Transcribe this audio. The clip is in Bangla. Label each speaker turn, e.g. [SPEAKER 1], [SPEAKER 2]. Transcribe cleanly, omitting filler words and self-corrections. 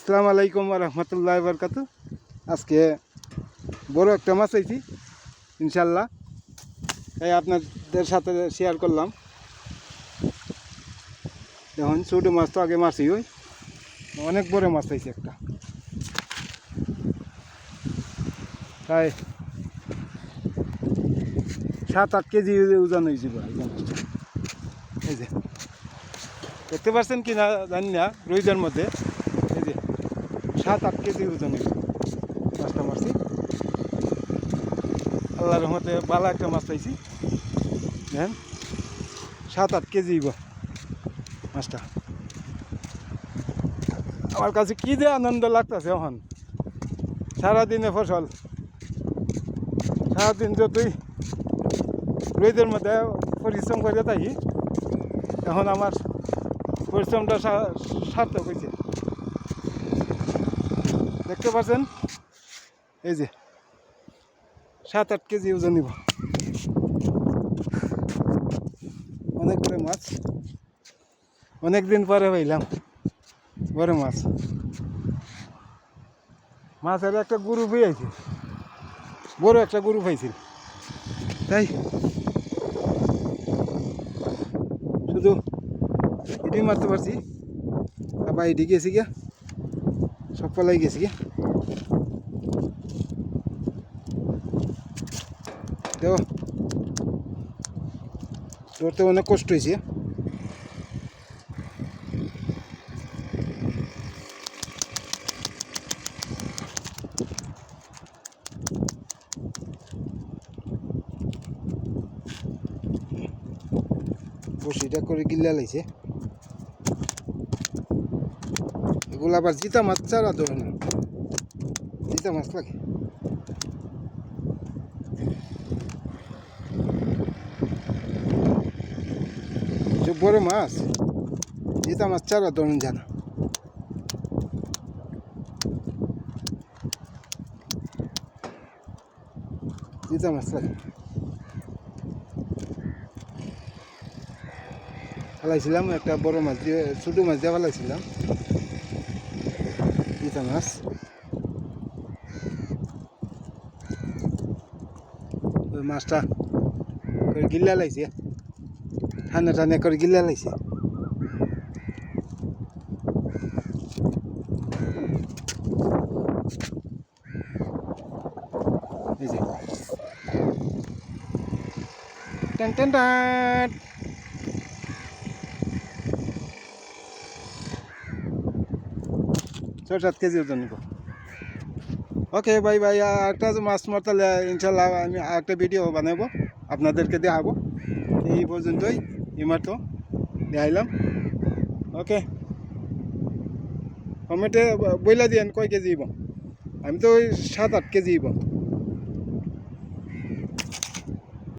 [SPEAKER 1] আসসালামু আলাইকুম ওয়া রাহমাতুল্লাহি ওয়া বারাকাতুহু। আজকে বড় একটা মাছ আইছি ইনশাল্লাহ, তাই আপনাদের সাথে শেয়ার করলাম। দেখুন ছোটো মাছ তো আগে মাছই ওই অনেক বড় মাছ আইছে একটা, তাই 7-8 কেজি ওজন হয়েছে। এই যে দেখতে পাচ্ছেন কি না জানি না, রোহিতের মধ্যে এই যে 7-8 কেজি ওজন হয়েছে মাছটা মারছি। আল্লাহর রহমতে ভালো একটা মাছ পাইছি। দেখেন 7-8 কেজি মাছটা। আমার কাছে কী যে আনন্দ লাগতেছে এখন। সারাদিনে ফসল, সারাদিন যতই রোদের মধ্যে পরিশ্রম করে তাই এখন আমার পরিশ্রমটা সার্থক হয়েছে। দেখতে পাচ্ছেন এই যে 7-8 কেজি ওজন নিব, অনেক বড় মাছ। অনেক দিন পরে পাইলাম বড় মাছ। মাছের একটা গ্রুপ হয়েছে, বড় একটা গ্রুপ হয়েছিল, তাই শুধু এটাই মারতে পারছি। আবার এটি গেছি গিয়া সব পালাই গেছি গিয়া। দেখো ধরতে অনেক কষ্ট হয়েছে। বসিটা করে গিল্লা লাগছে। এগুলো আবার জিতা মাছ ছাড়া ধরে না, জিতা মাছ লাগে। যে বড় মাছ জিতা মাছ ছাড়া ধরুন জানা। জিতা মাছ লাগে ফেলাইছিলাম একটা বড় মাছ দিয়ে, ছোটো মাছ দিয়ে ফেলাইছিলাম জিতা মাছ। ওই মাছটা করে গিল্লা লাগছে, ঠান্ডা ঠান্ডা করে গিল্লা লাগছে। এই যে টান টান টান 6-7 কেজি ওজন নিব। Okay bye bye. একটা মাছ মারতালে ইনশাল্লাহ আমি একটা ভিডিও বানাবো, আপনাদেরকে দেখাবো। এই পর্যন্তই এমাত্র দেখাইলাম। ওকে, কমেন্টে বইলা দিয়েন কয় কেজি আমি তো ওই 7-8 কেজি